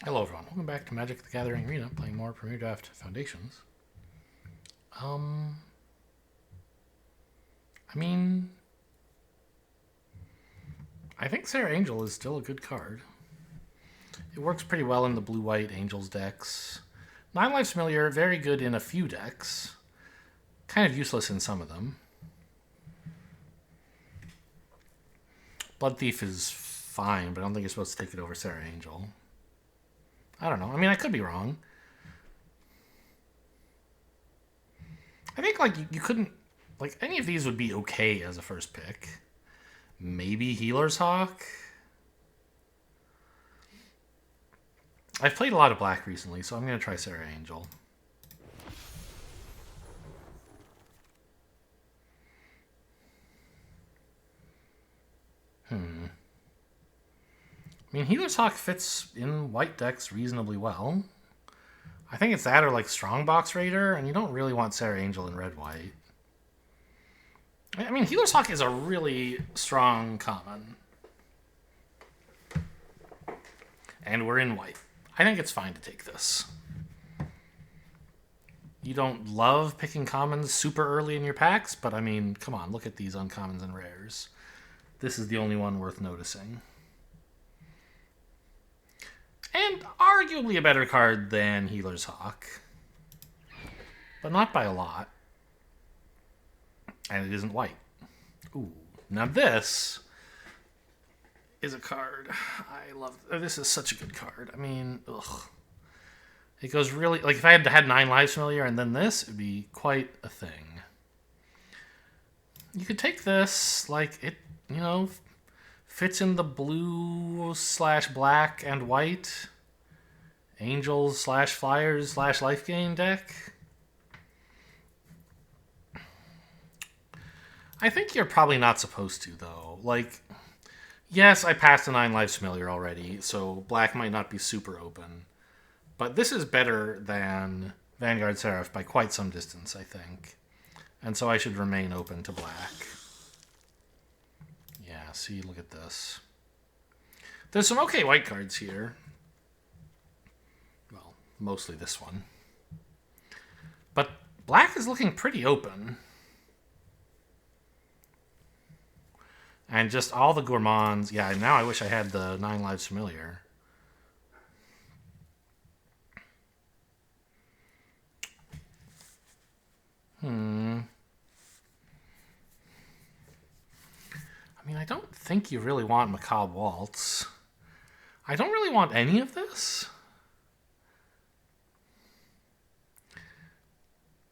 Hello everyone, welcome back to Magic the Gathering Arena, playing more Premier Draft Foundations. Um, I mean, I think Sarah Angel is still a good card. It works pretty well in the blue-white Angels decks. Nine Lives Familiar, very good in a few decks. Kind of useless in some of them. Blood Thief is fine, but I don't think you're supposed to take it over Sarah Angel. I don't know. I mean, I could be wrong. I think, like, you couldn't... Like, any of these would be okay as a first pick. Maybe Healer's Hawk? I've played a lot of black recently, so I'm going to try Sarah Angel. I mean, Healer's Hawk fits in white decks reasonably well. I think it's that or like Strongbox Raider, and you don't really want Sarah Angel in red-white. I mean, Healer's Hawk is a really strong common. And we're in white. I think it's fine to take this. You don't love picking commons super early in your packs, but I mean, come on, look at these uncommons and rares. This is the only one worth noticing. And arguably a better card than Healer's Hawk. But not by a lot. And it isn't white. Ooh. Now this is a card I love. This is such a good card. I mean, ugh. It goes really... Like, if I had 9 Lives Familiar and then this, it would be quite a thing. You could take this, like, it, you know, fits in the blue/black and white Angels/Flyers/Life Gain deck. I think you're probably not supposed to, though. Like, yes, I passed a 9 Lives Familiar already, so black might not be super open. But this is better than Vanguard Seraph by quite some distance, I think. And so I should remain open to black. Yeah, see, look at this. There's some okay white cards here. Well, mostly this one. But black is looking pretty open. And just all the gourmands. Yeah, now I wish I had the 9 Lives Familiar. I mean, I don't think you really want Macabre Waltz. I don't really want any of this.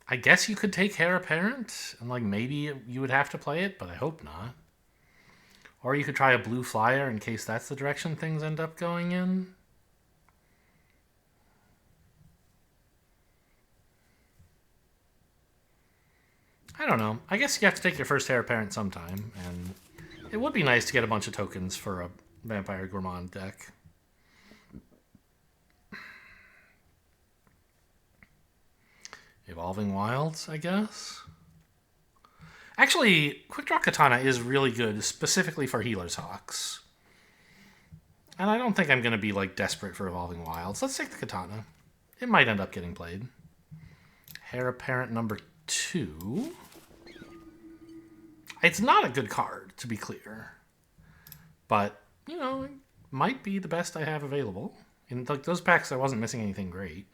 I guess you could take Heir Apparent, and like maybe you would have to play it, but I hope not. Or you could try a blue flyer in case that's the direction things end up going in. I don't know. I guess you have to take your first Heir Apparent sometime, and it would be nice to get a bunch of tokens for a Vampire Gourmand deck. Evolving Wilds, I guess? Actually, Quick Draw Katana is really good, specifically for Healer's Hawks. And I don't think I'm going to be, like, desperate for Evolving Wilds. Let's take the Katana. It might end up getting played. Heir Apparent number 2. It's not a good card, to be clear. But, you know, it might be the best I have available. In like those packs, I wasn't missing anything great.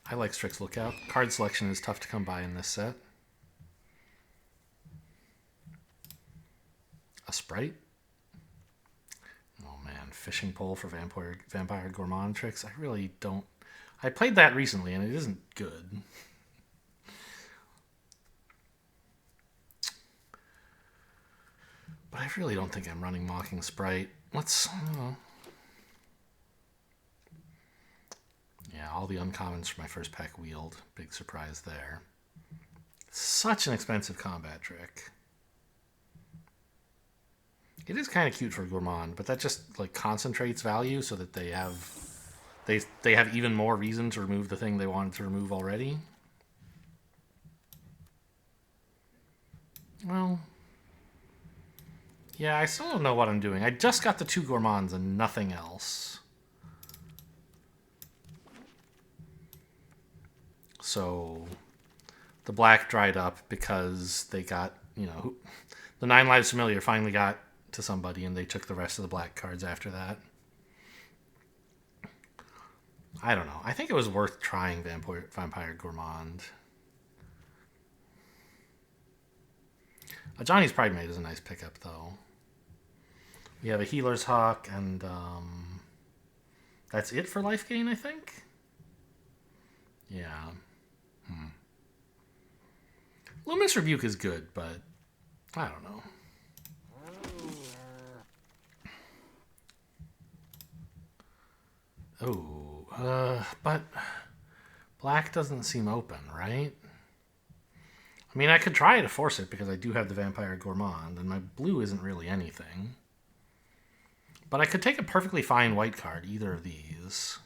I like Strix Lookout. Card selection is tough to come by in this set. A Sprite. Oh man, Fishing Pole for Vampire Gourmand tricks. I really don't... I played that recently and it isn't good. But I really don't think I'm running Mocking Sprite. Let's... Yeah, all the uncommons for my first pack wheeled. Big surprise there. Such an expensive combat trick. It is kind of cute for Gourmand, but that just like concentrates value so that they have even more reason to remove the thing they wanted to remove already. Well, Yeah, I still don't know what I'm doing. I just got the 2 Gourmands and nothing else. So the black dried up because they got, you know, the 9 Lives Familiar finally got to somebody and they took the rest of the black cards after that. I don't know. I think it was worth trying Vampire Gourmand. Johnny's Pride Mate is a nice pickup, though. We have a Healer's Hawk, and that's it for life gain, I think? Yeah. Luminous Rebuke is good, but I don't know. Oh, but black doesn't seem open, right? I mean, I could try to force it because I do have the Vampire Gourmand, and my blue isn't really anything. But I could take a perfectly fine white card, either of these.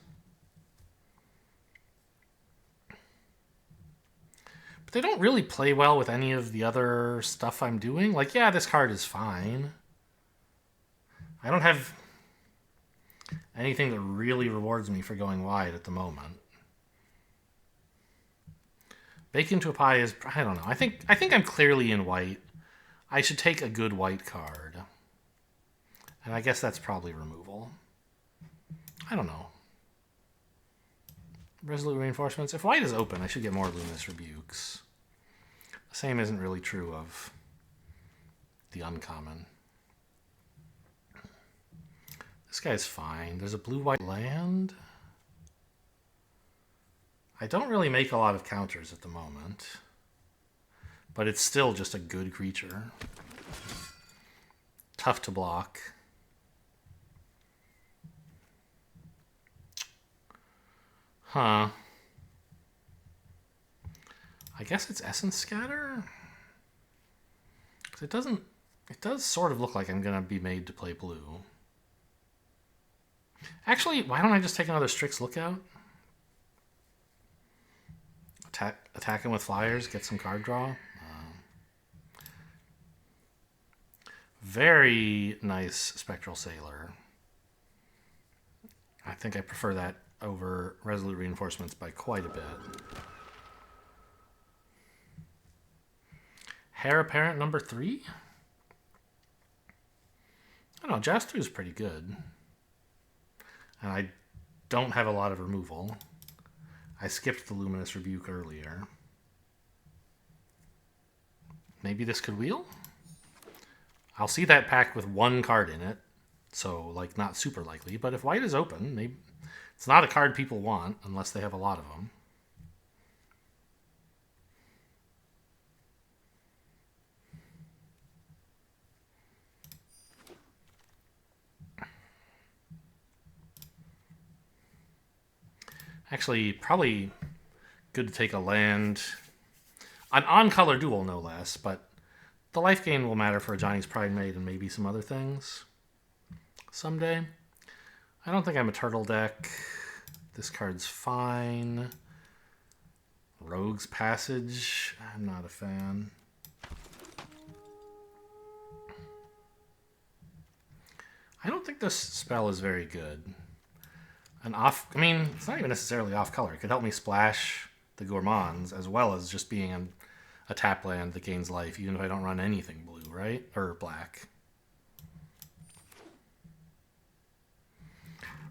But they don't really play well with any of the other stuff I'm doing. Like, yeah, this card is fine. I don't have anything that really rewards me for going wide at the moment. Bake into a pie is, I don't know. I think I'm clearly in white. I should take a good white card. And I guess that's probably removal. I don't know. Resolute Reinforcements. If white is open, I should get more Luminous Rebukes. The same isn't really true of the uncommon. This guy's fine. There's a blue-white land. I don't really make a lot of counters at the moment. But it's still just a good creature. Tough to block. Huh. I guess it's Essence Scatter? 'Cause it does sort of look like I'm going to be made to play blue. Actually, why don't I just take another Strix Lookout? Attack him with flyers, get some card draw. Very nice Spectral Sailor. I think I prefer that over Resolute Reinforcements by quite a bit. Heir Apparent number 3? I don't know, Jastu is pretty good. And I don't have a lot of removal. I skipped the Luminous Rebuke earlier. Maybe this could wheel? I'll see that pack with 1 card in it. So, like, not super likely. But if white is open, maybe it's not a card people want unless they have a lot of them. Actually, probably good to take a land. An on-color duel, no less, but the life gain will matter for a Johnny's Pride Mate and maybe some other things someday. I don't think I'm a turtle deck. This card's fine. Rogue's Passage, I'm not a fan. I don't think this spell is very good. I mean, it's not even necessarily off color. It could help me splash the Gourmands as well as just being a tap land that gains life, even if I don't run anything blue, right? Or black.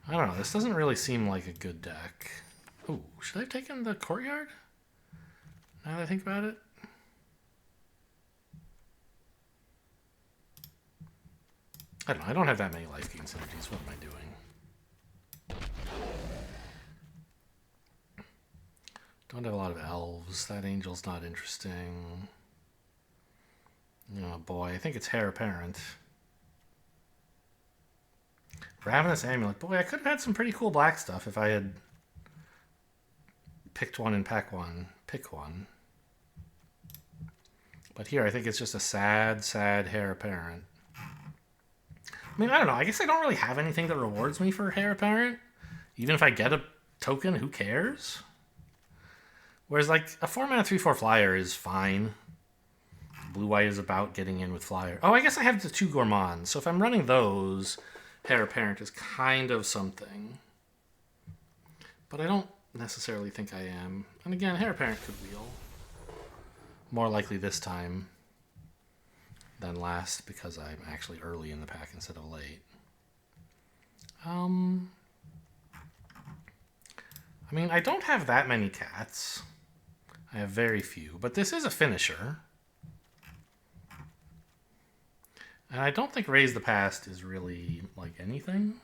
I don't know. This doesn't really seem like a good deck. Oh, should I have taken the Courtyard? Now that I think about it. I don't know. I don't have that many life gain synergies. What am I doing? Don't have a lot of elves. That angel's not interesting. Oh boy, I think it's Heir Apparent. Ravenous Amulet. Boy, I could have had some pretty cool black stuff if I had picked one in pack 1. Pick one. But here, I think it's just a sad, sad Heir Apparent. I mean, I don't know. I guess I don't really have anything that rewards me for Heir Apparent. Even if I get a token, who cares? Whereas, like, a 4-mana 3/4 flyer is fine. Blue-white is about getting in with flyer. Oh, I guess I have the 2 gourmands. So if I'm running those, heir apparent is kind of something. But I don't necessarily think I am. And again, heir apparent could wheel. More likely this time than last because I'm actually early in the pack instead of late. I mean, I don't have that many cats. I have very few, but this is a finisher. And I don't think Raise the Past is really like anything.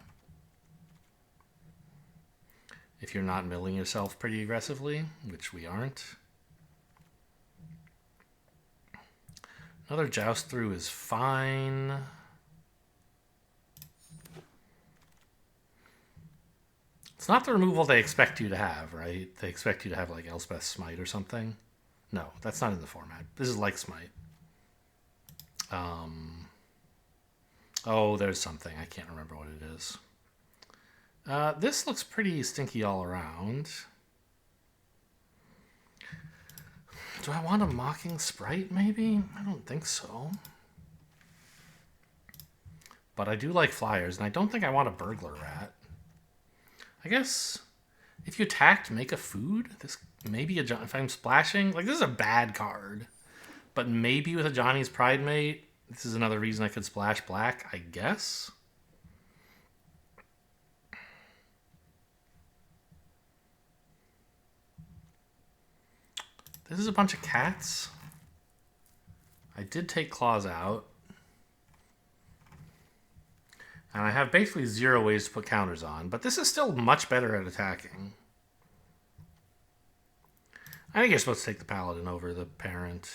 If you're not milling yourself pretty aggressively, which we aren't. Another Joust Through is fine. It's not the removal they expect you to have, right? They expect you to have like Elspeth's Smite or something. No, that's not in the format. This is like Smite. Oh, there's something. I can't remember what it is. This looks pretty stinky all around. Do I want a Mocking Sprite, maybe? I don't think so. But I do like flyers, and I don't think I want a Burglar Rat. I guess if you attacked, make a food. This maybe a if I'm splashing, like this is a bad card, but maybe with a Johnny's Pridemate, this is another reason I could splash black. I guess. This is a bunch of cats. I did take claws out. And I have basically 0 ways to put counters on, but this is still much better at attacking. I think you're supposed to take the Paladin over the parent.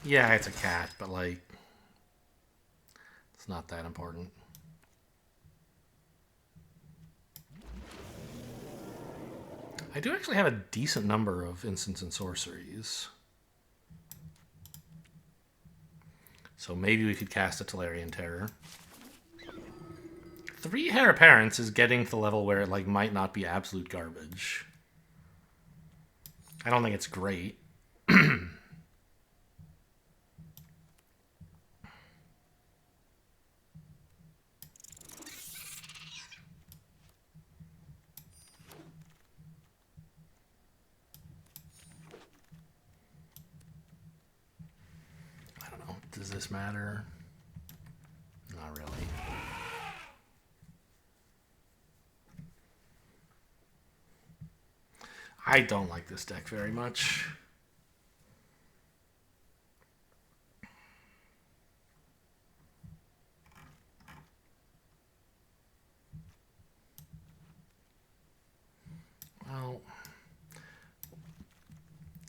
Yeah, it's a cat, but like, it's not that important. I do actually have a decent number of instants and sorceries. So maybe we could cast a Tolarian Terror. 3 Heir Apparents is getting to the level where it like might not be absolute garbage. I don't think it's great. I don't know. Does this matter? Not really. I don't like this deck very much. Well,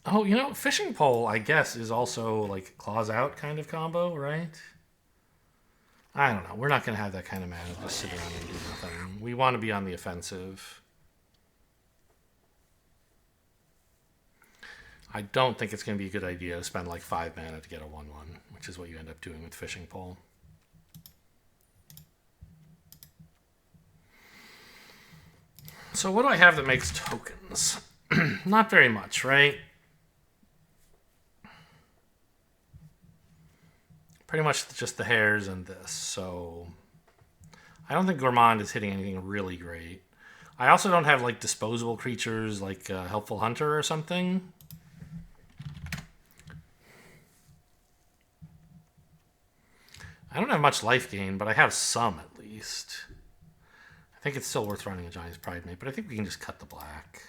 oh, you know, Fishing Pole, I guess, is also like claws out kind of combo, right? I don't know. We're not going to have that kind of mana to just sit around and do nothing. We want to be on the offensive. I don't think it's going to be a good idea to spend like 5 mana to get a 1/1, which is what you end up doing with Fishing Pole. So what do I have that makes tokens? Not very much, right? Pretty much just the hairs and this, so I don't think Gourmand is hitting anything really great. I also don't have like disposable creatures like Helpful Hunter or something. I don't have much life gain, but I have some at least. I think it's still worth running a Johnny's Pridemate, but I think we can just cut the black.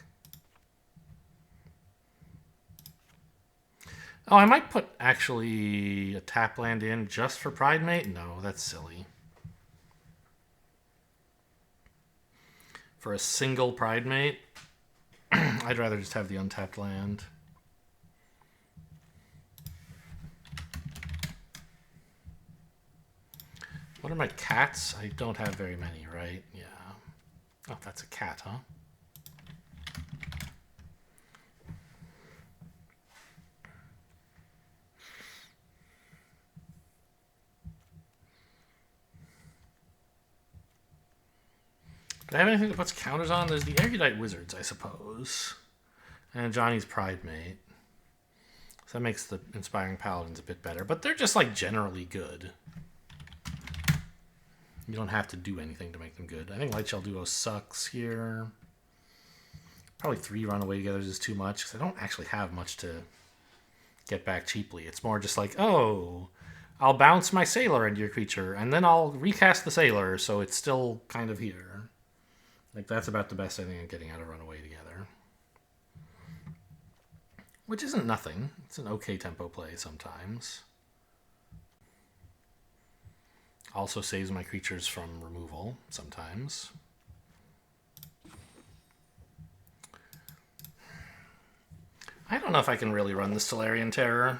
Oh, I might put actually a tap land in just for Pridemate. No, that's silly. For a single Pridemate, I'd rather just have the untapped land. What are my cats? I don't have very many, right? Yeah. Oh, that's a cat, huh? Do I have anything that puts counters on? There's the Erudite Wizards, I suppose. And Johnny's Pridemate. So that makes the Inspiring Paladins a bit better. But they're just, like, generally good. You don't have to do anything to make them good. I think Lightshell Duo sucks here. Probably 3 Runaway Togethers is too much, because I don't actually have much to get back cheaply. It's more just like, oh, I'll bounce my Sailor into your creature, and then I'll recast the Sailor, so it's still kind of here. Like, that's about the best I think I'm getting out of Runaway Together. Which isn't nothing. It's an okay tempo play sometimes. Also saves my creatures from removal sometimes. I don't know if I can really run this Solarian Terror.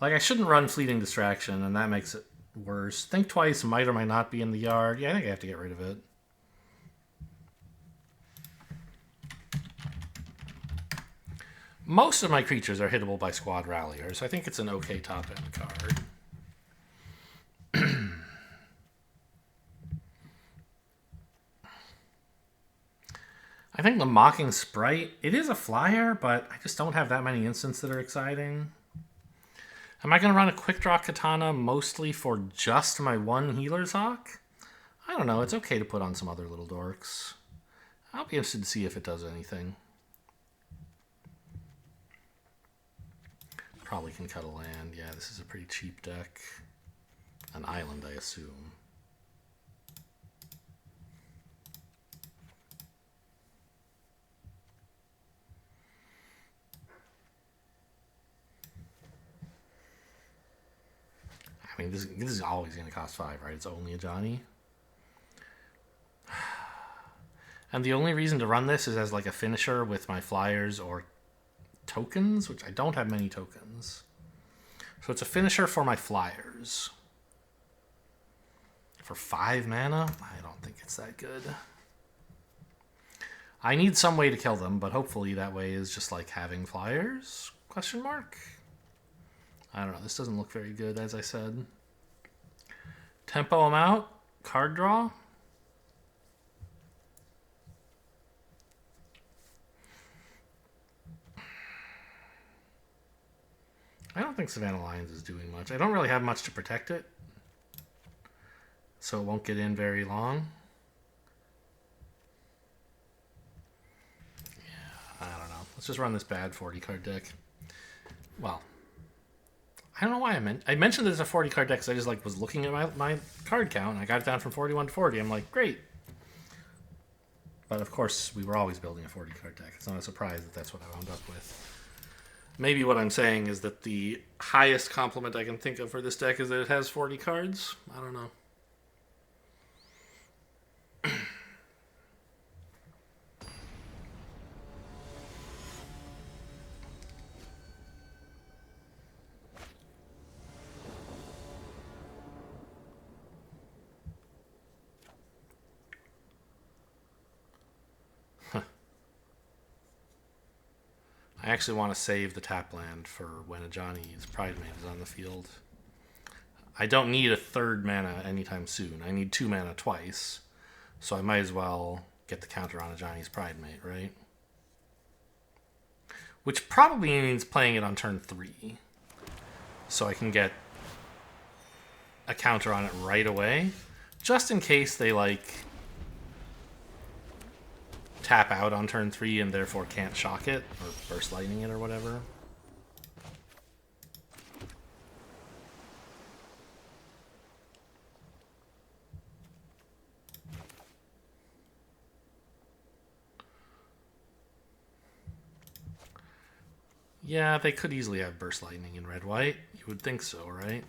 Like, I shouldn't run Fleeting Distraction, and that makes it worse. Think Twice might or might not be in the yard. Yeah, I think I have to get rid of it. Most of my creatures are hittable by Squad Ralliers. I think it's an okay top-end card. I think the Mocking Sprite, it is a flyer, but I just don't have that many instants that are exciting. Am I going to run a Quick Draw Katana mostly for just my one Healer's Hawk? I don't know. It's okay to put on some other little dorks. I'll be interested to see if it does anything. Probably can cut a land. Yeah, this is a pretty cheap deck. An island, I assume. I mean, this is always going to cost 5, right? It's only a Johnny. And the only reason to run this is as like a finisher with my flyers or tokens, which I don't have many tokens. So it's a finisher for my flyers. For 5 mana? I don't think it's that good. I need some way to kill them, but hopefully that way is just like having flyers? Question mark? I don't know. This doesn't look very good, as I said. Tempo them out. Card draw. I don't think Savannah Lions is doing much. I don't really have much to protect it, so it won't get in very long. Yeah, I don't know. Let's just run this bad 40-card deck. Well, I don't know why I mentioned there's a 40-card deck because I just like was looking at my card count, and I got it down from 41 to 40. I'm like, great. But of course, we were always building a 40-card deck. It's not a surprise that that's what I wound up with. Maybe what I'm saying is that the highest compliment I can think of for this deck is that it has 40 cards. I don't know. I actually want to save the tap land for when a Johnny's Pride Mate is on the field. I don't need a 3rd mana anytime soon. I need 2 mana twice. So I might as well get the counter on a Johnny's Pride Mate, right? Which probably means playing it on turn 3. So I can get a counter on it right away. Just in case they, like, tap out on turn 3 and therefore can't shock it or burst lightning it or whatever. Yeah, they could easily have burst lightning in red-white. You would think so, right?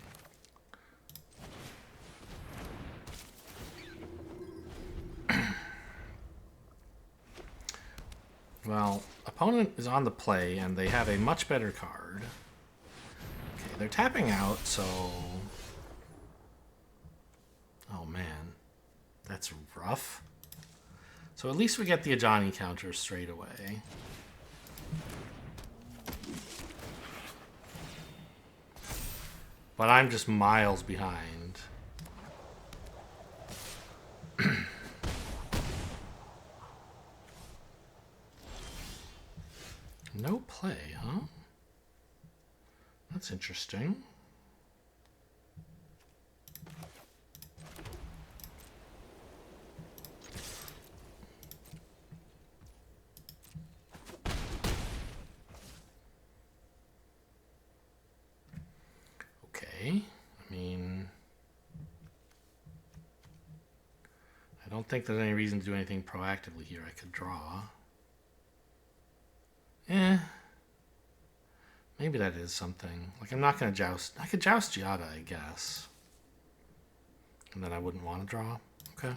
Well, opponent is on the play, and they have a much better card. Okay, they're tapping out, so... Oh, man. That's rough. So at least we get the Ajani counter straight away. But I'm just miles behind. No play, huh? That's interesting. Okay, I mean, I don't think there's any reason to do anything proactively here. I could draw. Maybe that is something. Like, I'm not going to joust. I could joust Giada, I guess. And then I wouldn't want to draw. Okay.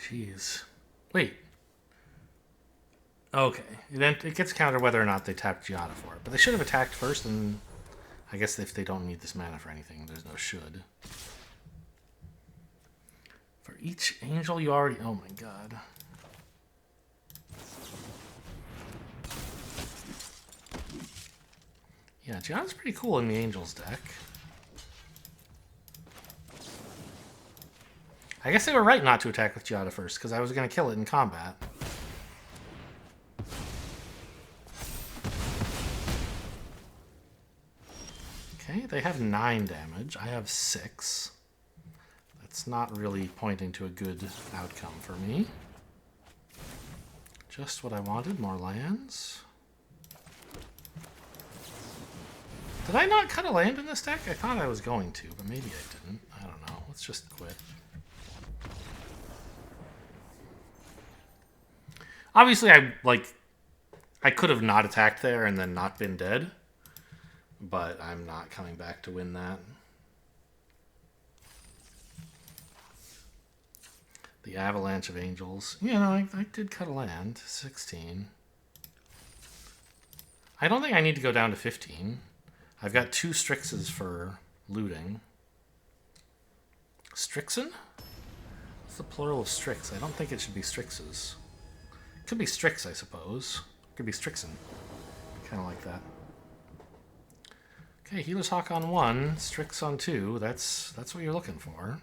Jeez. Wait. Okay. It gets countered whether or not they tapped Giada for it. But they should have attacked first, and I guess if they don't need this mana for anything, there's no should. For each angel you already... Oh my god. Yeah, Giada's pretty cool in the angels deck. I guess they were right not to attack with Giada first, because I was going to kill it in combat. Okay, they have 9 damage. I have 6. That's not really pointing to a good outcome for me. Just what I wanted, more lands. Did I not cut a land in this deck? I thought I was going to, but maybe I didn't. I don't know. Let's just quit. Obviously, I could have not attacked there and then not been dead. But I'm not coming back to win that. The Avalanche of Angels. Yeah, no, I did cut a land. 16. I don't think I need to go down to 15. I've got 2 Strixes for looting. Strixen? What's the plural of Strix? I don't think it should be Strixes. Could be Strix, I suppose. Could be Strixen. Kind of like that. Okay, Healer's Hawk on 1, Strix on 2. That's what you're looking for.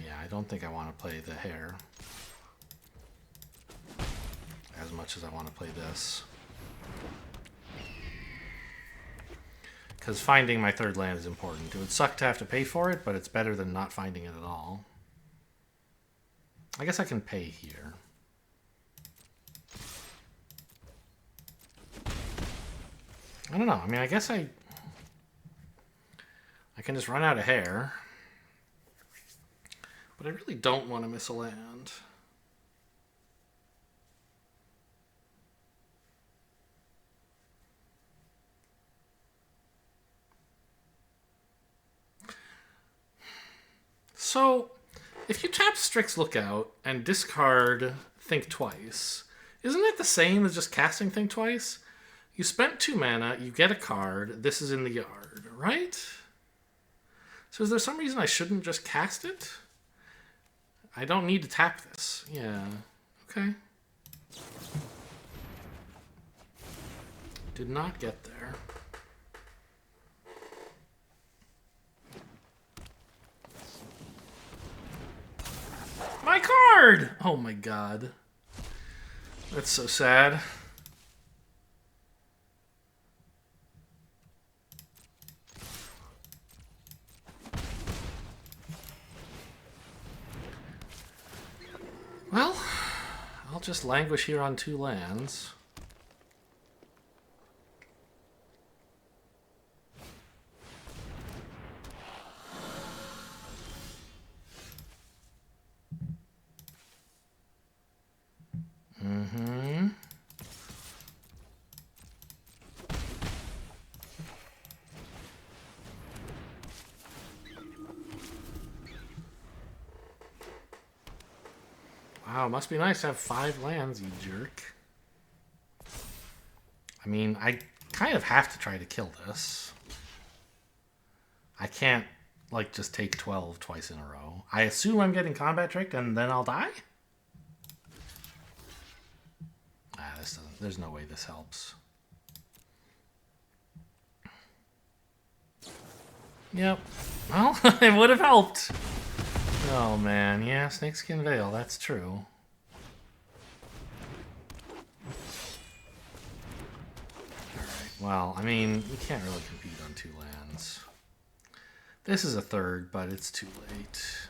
Yeah, I don't think I want to play the hair as much as I want to play this. Because finding my 3rd land is important. It would suck to have to pay for it, but it's better than not finding it at all. I guess I can pay here. I don't know. I mean, I guess I can just run out of hair. But I really don't want to miss a land. So, if you tap Strix Lookout and discard Think Twice, isn't that the same as just casting Think Twice? You spent 2 mana, you get a card, this is in the yard, right? So is there some reason I shouldn't just cast it? I don't need to tap this. Yeah, okay. Did not get there. My card! Oh my god. That's so sad. Well, I'll just languish here on 2 lands. Wow, must be nice to have 5 lands, you jerk. I mean, I kind of have to try to kill this. I can't, like, just take 12 twice in a row. I assume I'm getting combat tricked and then I'll die? Ah, this doesn't, there's no way this helps. Yep. Well, it would have helped. Oh, man. Yeah, Snakeskin Veil, that's true. Alright, well, I mean, you can't really compete on 2 lands. This is a 3rd, but it's too late.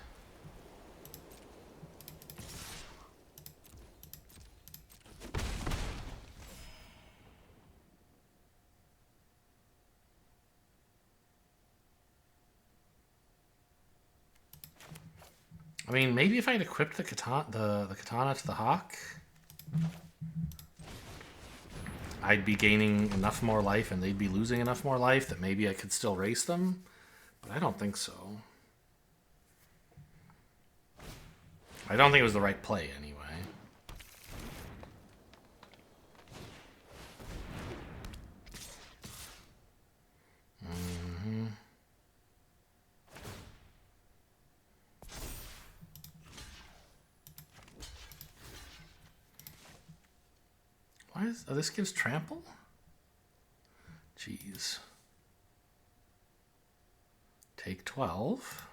I mean, maybe if I had equipped the katana to the hawk, I'd be gaining enough more life and they'd be losing enough more life that maybe I could still race them. But I don't think so. I don't think it was the right play anyway. Why is... Oh, this gives trample? Jeez. Take 12.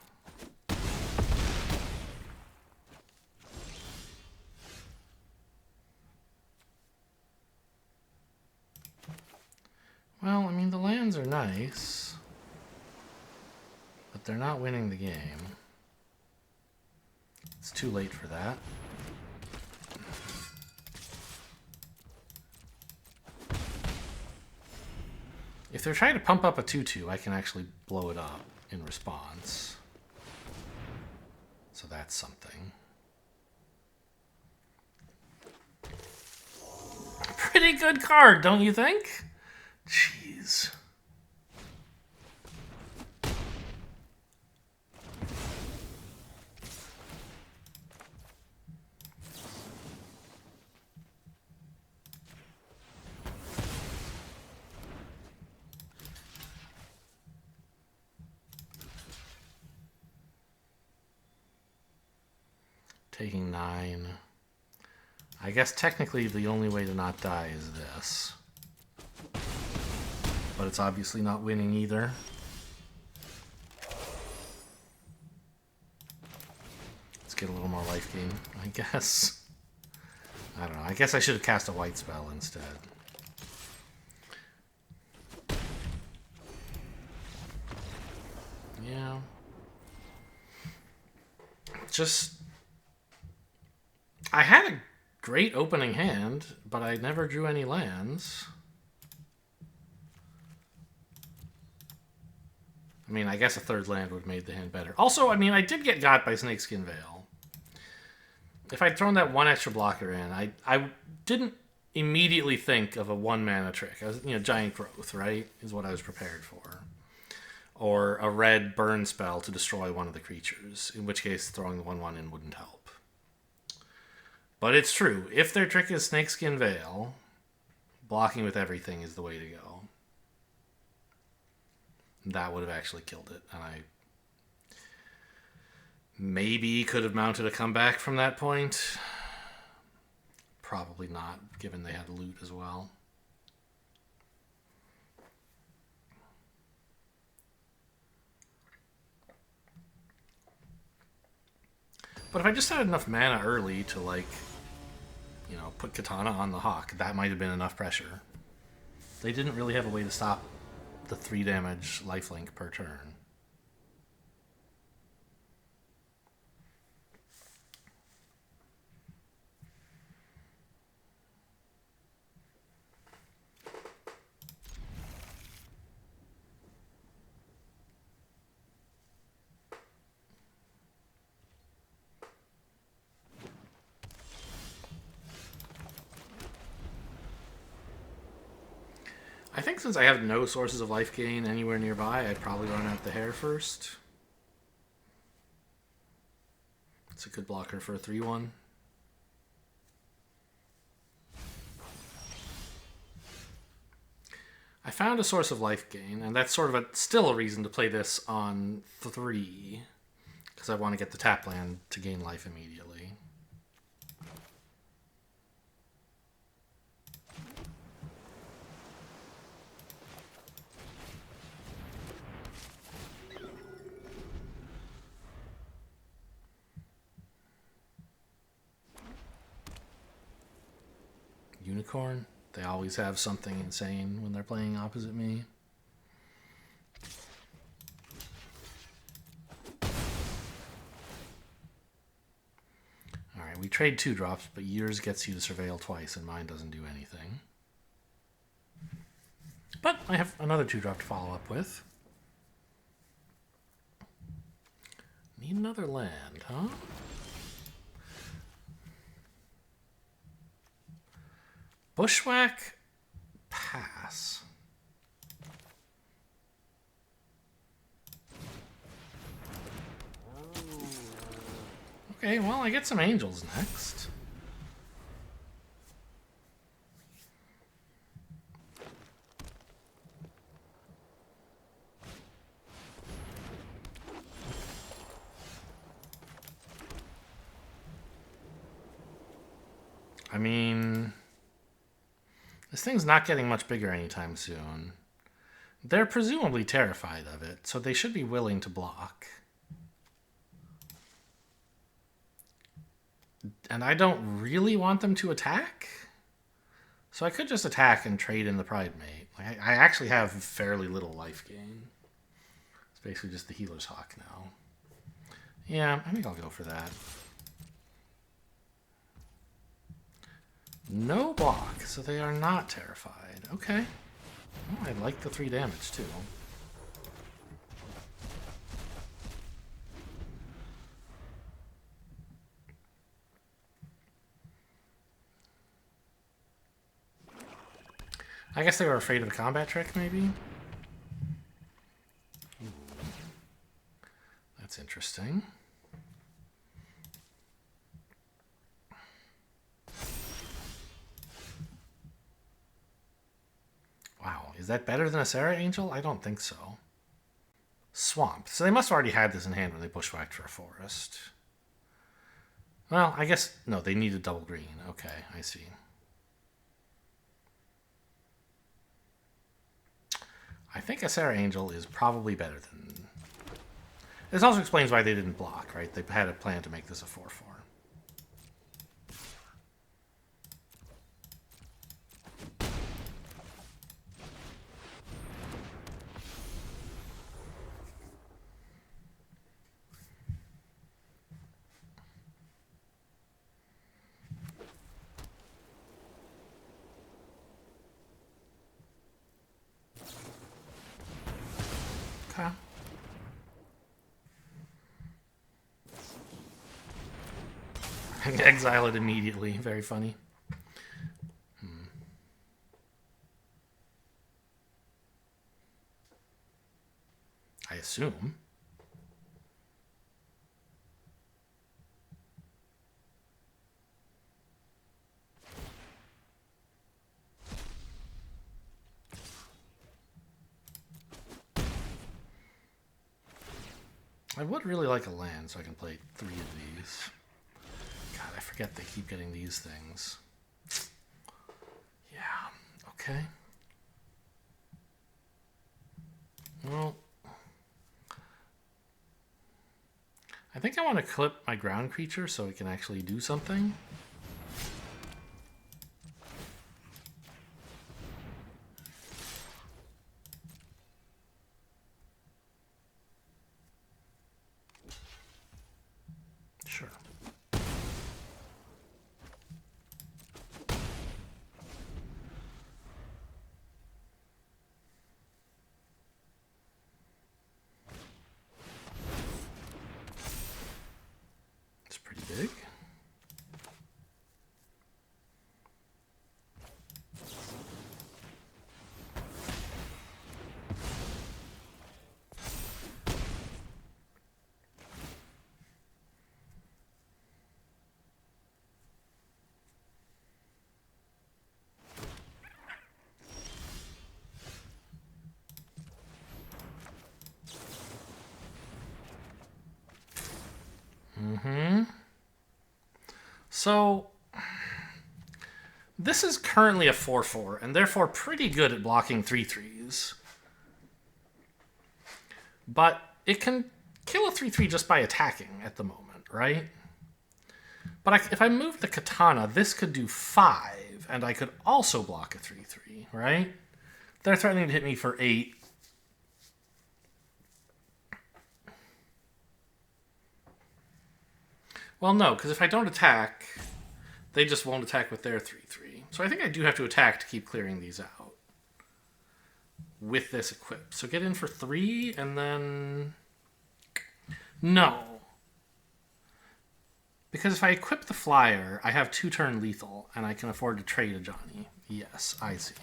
Well, I mean, the lands are nice, but they're not winning the game. It's too late for that. If they're trying to pump up a 2/2, I can actually blow it up in response. So that's something. Pretty good card, don't you think? Jeez. Taking 9. I guess technically the only way to not die is this. But it's obviously not winning either. Let's get a little more life gain, I guess. I don't know. I guess I should have cast a white spell instead. Yeah. Just... I had a great opening hand, but I never drew any lands. I mean, I guess a 3rd land would have made the hand better. Also, I mean, I did get got by Snakeskin Veil. If I'd thrown that 1 extra blocker in, I didn't immediately think of a 1-mana trick. I was, Giant Growth, right, is what I was prepared for. Or a red burn spell to destroy one of the creatures, in which case throwing the 1/1 in wouldn't help. But it's true. If their trick is Snakeskin Veil, blocking with everything is the way to go. That would have actually killed it. And I maybe could have mounted a comeback from that point. Probably not, given they had loot as well. But if I just had enough mana early to, like, put Katana on the Hawk, that might have been enough pressure. They didn't really have a way to stop the 3 damage lifelink per turn. I think since I have no sources of life gain anywhere nearby, I'd probably run out the hair first. It's a good blocker for a 3/1. I found a source of life gain, and that's sort of still a reason to play this on 3, because I want to get the tap land to gain life immediately. Unicorn? They always have something insane when they're playing opposite me. Alright, we trade 2 drops, but yours gets you to surveil twice, and mine doesn't do anything. But I have another 2-drop to follow up with. Need another land, huh? Bushwhack, pass. Okay, well, I get some angels next. I mean, this thing's not getting much bigger anytime soon. They're presumably terrified of it, so they should be willing to block. And I don't really want them to attack. So I could just attack and trade in the Pride Mate. Like, I actually have fairly little life gain. It's basically just the Healer's Hawk now. Yeah, I think I'll go for that. No block, so they are not terrified. Okay. Oh, I like the 3 damage, too. I guess they were afraid of the combat trick, maybe? Ooh. That's interesting. Wow, is that better than a Sarah Angel? I don't think so. Swamp. So they must have already had this in hand when they bushwhacked for a forest. Well, I guess... No, they needed double green. Okay, I see. I think a Sarah Angel is probably better than... This also explains why they didn't block, right? They had a plan to make this a 4-4. Exile it immediately. Very funny. I assume. I would really like a land so I can play 3 of these. God, I forget they keep getting these things. Yeah, okay. Well, I think I want to clip my ground creature so it can actually do something. Sure. It's pretty big. So, this is currently a 4/4, and therefore pretty good at blocking 3/3s. But it can kill a 3/3 just by attacking at the moment, right? But if I move the katana, this could do 5, and I could also block a 3/3, right? They're threatening to hit me for 8. Well, no, because if I don't attack, they just won't attack with their 3/3. So I think I do have to attack to keep clearing these out with this equipped. So get in for 3, and then... No. Because if I equip the flyer, I have 2-turn lethal, and I can afford to trade a Johnny. Yes, I see.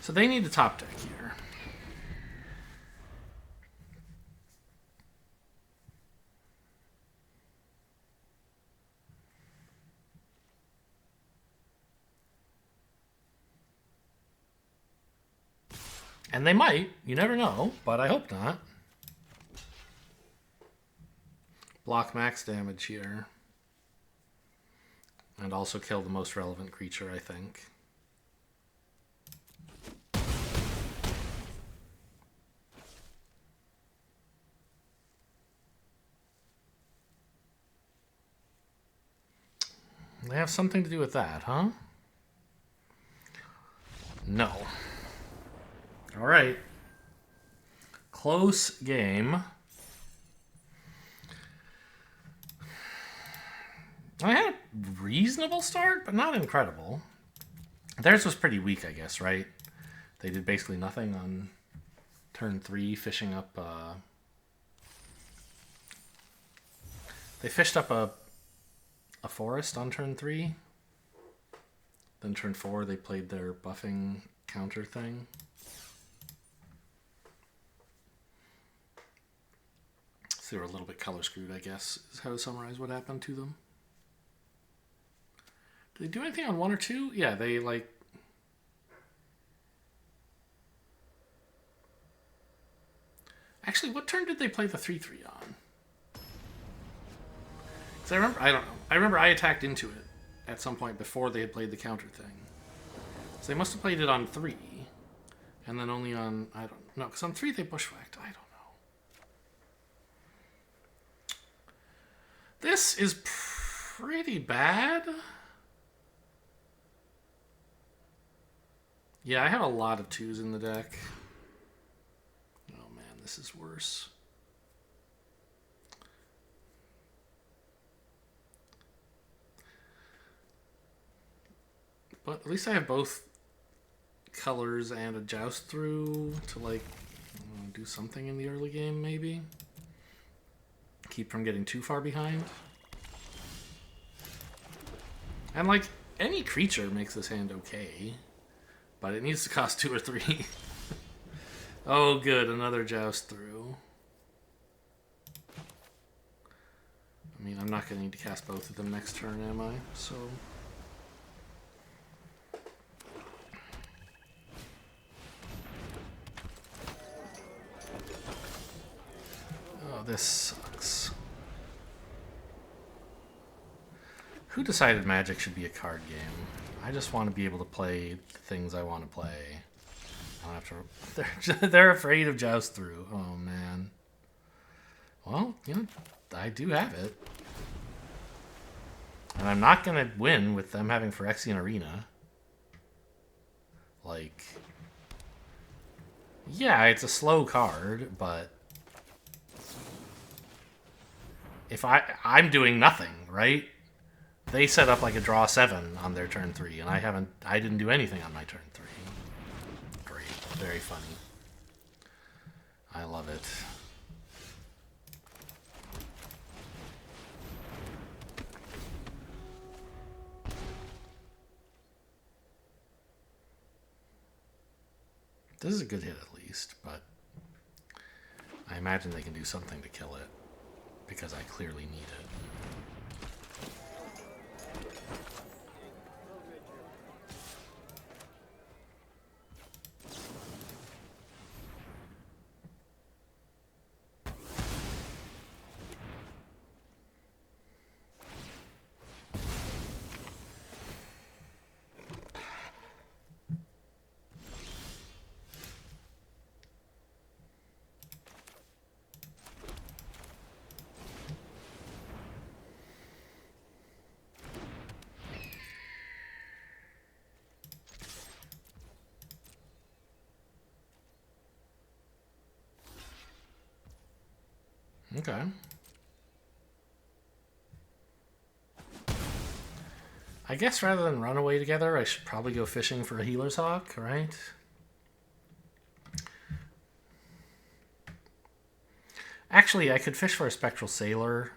So they need to top deck here. And they might. You never know, but I hope not. Block max damage here. And also kill the most relevant creature, I think. They have something to do with that, huh? No. All right. Close game. I had a reasonable start, but not incredible. Theirs was pretty weak, I guess, right? They did basically nothing on turn 3, fishing up... They fished up a forest on turn 3. Then turn 4, they played their buffing counter thing. So they were a little bit color screwed, I guess, is how to summarize what happened to them. Did they do anything on 1 or 2? Yeah, they like... Actually, what turn did they play the 3/3 on? Because I remember, I don't know. I remember I attacked into it at some point before they had played the counter thing. So they must have played it on 3. And then only on, I don't know. Because on 3 they bushwhacked. I don't know. This is pretty bad. Yeah, I have a lot of 2s in the deck. Oh man, this is worse. But at least I have both colors and a joust through to like do something in the early game, maybe. Keep from getting too far behind. And like any creature makes this hand okay, but it needs to cost 2 or 3. Oh good, another joust through. I mean, I'm not going to need to cast both of them next turn, am I? So... This sucks. Who decided Magic should be a card game? I just want to be able to play the things I want to play. I don't have to... They're afraid of Joust Through. Oh, man. Well, you know, I do have it. And I'm not going to win with them having Phyrexian Arena. Like... Yeah, it's a slow card, but... If I'm doing nothing, right? They set up like a draw 7 on their turn 3, and I didn't do anything on my turn 3. Great. Very funny. I love it. This is a good hit at least, but I imagine they can do something to kill it. Because I clearly need it. Okay. I guess rather than run away together, I should probably go fishing for a Healer's Hawk, right? Actually, I could fish for a Spectral Sailor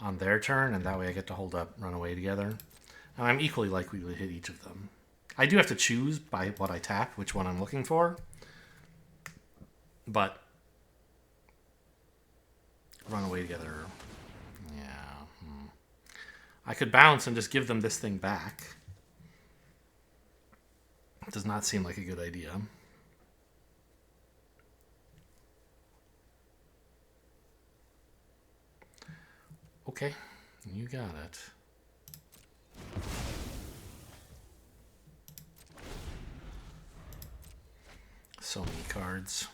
on their turn, and that way I get to hold up run away together. And I'm equally likely to hit each of them. I do have to choose by what I tap which one I'm looking for. But run away together. Yeah. I could bounce and just give them this thing back. It does not seem like a good idea. Okay, you got it. So many cards.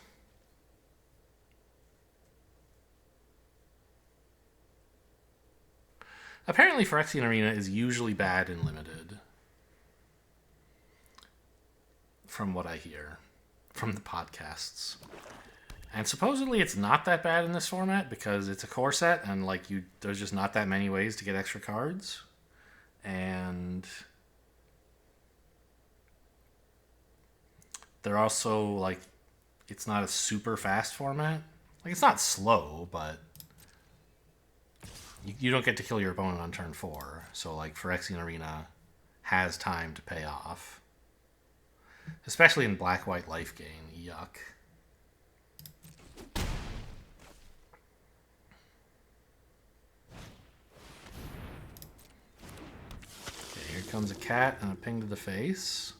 Apparently Phyrexian Arena is usually bad in Limited. From what I hear. From the podcasts. And supposedly it's not that bad in this format because it's a core set and like there's just not that many ways to get extra cards. And they're also like it's not a super fast format. Like it's not slow, but you don't get to kill your opponent on turn 4. So like Phyrexian Arena has time to pay off. Especially in black-white life gain. Yuck. Here comes a cat and a ping to the face.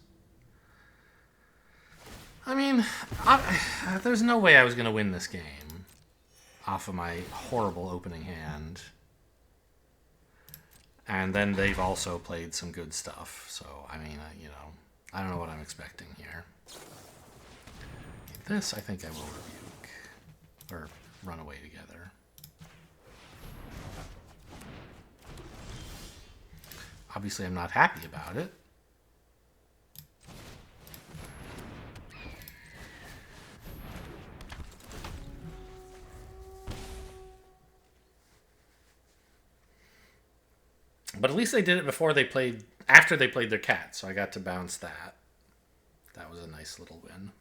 I mean, there's no way I was going to win this game off of my horrible opening hand. And then they've also played some good stuff. So, I mean, you know, I don't know what I'm expecting here. This, I think I will rebuke. Or run away together. Obviously, I'm not happy about it. But at least they did it before they played, after they played their cat, so I got to bounce that. That was a nice little win.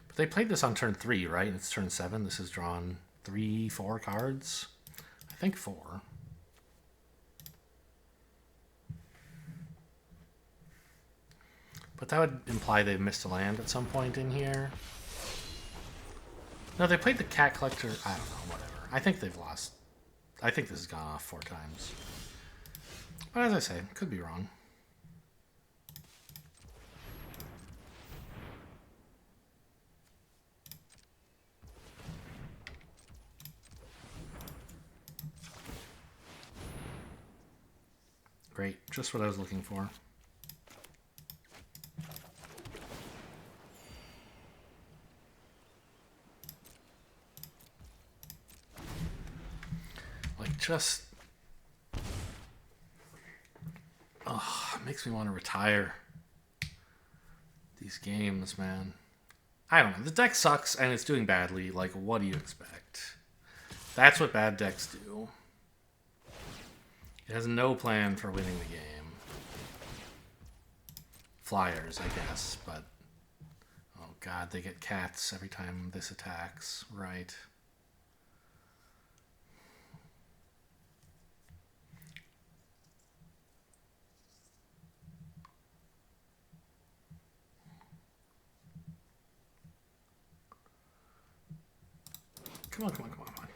But they played this on turn 3, right? And it's turn 7. This is drawn 3, 4 cards. I think 4. But that would imply they've missed a land at some point in here. No, they played the Cat Collector. I don't know, whatever. I think they've lost. I think this has gone off 4 times. But as I say, could be wrong. Great, just what I was looking for. Just, oh, it makes me want to retire these games, man. I don't know. The deck sucks and it's doing badly. Like, what do you expect? That's what bad decks do. It has no plan for winning the game. Flyers, I guess, but oh god, they get cats every time this attacks. Right. Come on, come on, come on, come on.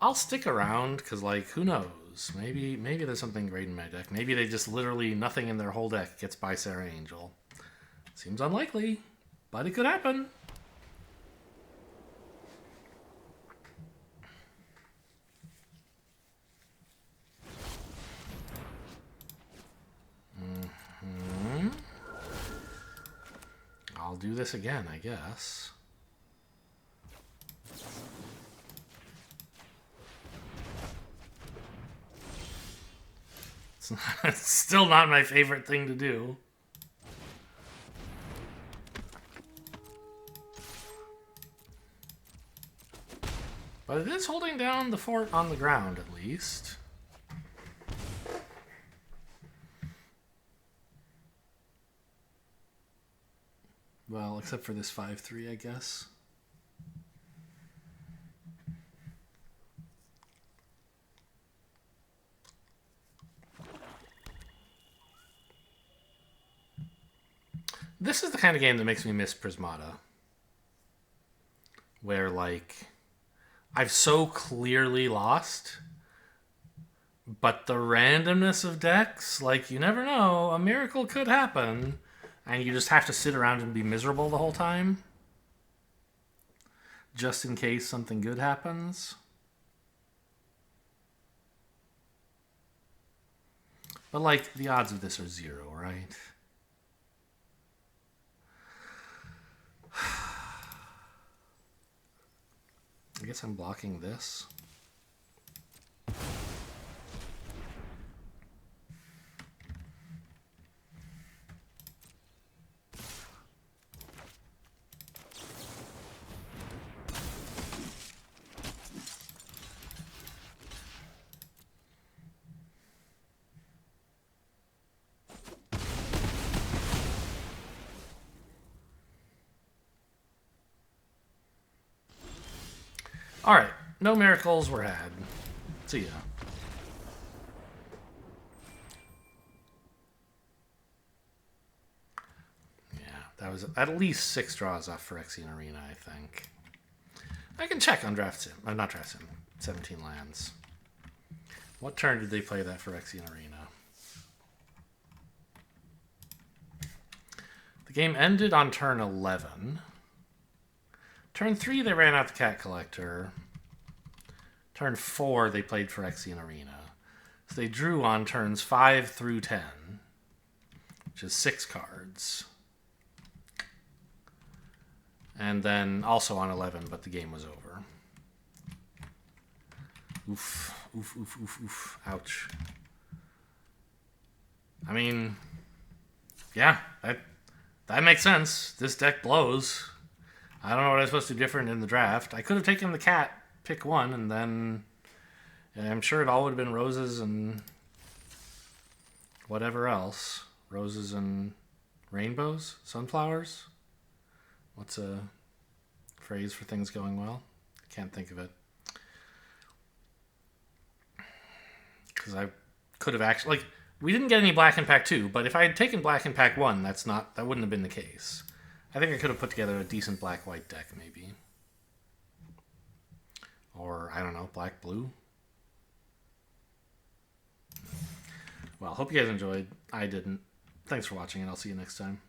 I'll stick around because, like, who knows? knows? Maybe there's something great in my deck. Maybe they just literally nothing in their whole deck gets by Sarah Angel. Seems unlikely, but it could happen. I'll do this again, I guess. It's still not my favorite thing to do. But it is holding down the fort on the ground, at least. Well, except for this 5-3, I guess. This is the kind of game that makes me miss Prismata. Where, like, I've so clearly lost, but the randomness of decks, like, you never know, a miracle could happen, and you just have to sit around and be miserable the whole time, just in case something good happens. But, like, the odds of this are 0, right? I guess I'm blocking this. Alright, no miracles were had. See ya. Yeah, that was at least 6 draws off Phyrexian Arena, I think. I can check on Draft Sim. Not Draft Sim. 17 lands. What turn did they play that Phyrexian Arena? The game ended on turn 11. Turn 3, they ran out the Cat Collector. Turn 4, they played Phyrexian Arena. So they drew on turns 5 through 10, which is 6 cards. And then also on 11, but the game was over. Oof, oof, oof, oof, oof. Ouch. I mean, yeah, that makes sense. This deck blows. I don't know what I was supposed to do different in the draft. I could have taken the cat, pick one, and then I'm sure it all would have been roses and whatever else. Roses and rainbows? Sunflowers? What's a phrase for things going well? I can't think of it. Because I could have actually... Like, we didn't get any black in pack 2, but if I had taken black in pack 1, that wouldn't have been the case. I think I could have put together a decent black-white deck, maybe. Or, I don't know, black-blue. Well, hope you guys enjoyed. I didn't. Thanks for watching, and I'll see you next time.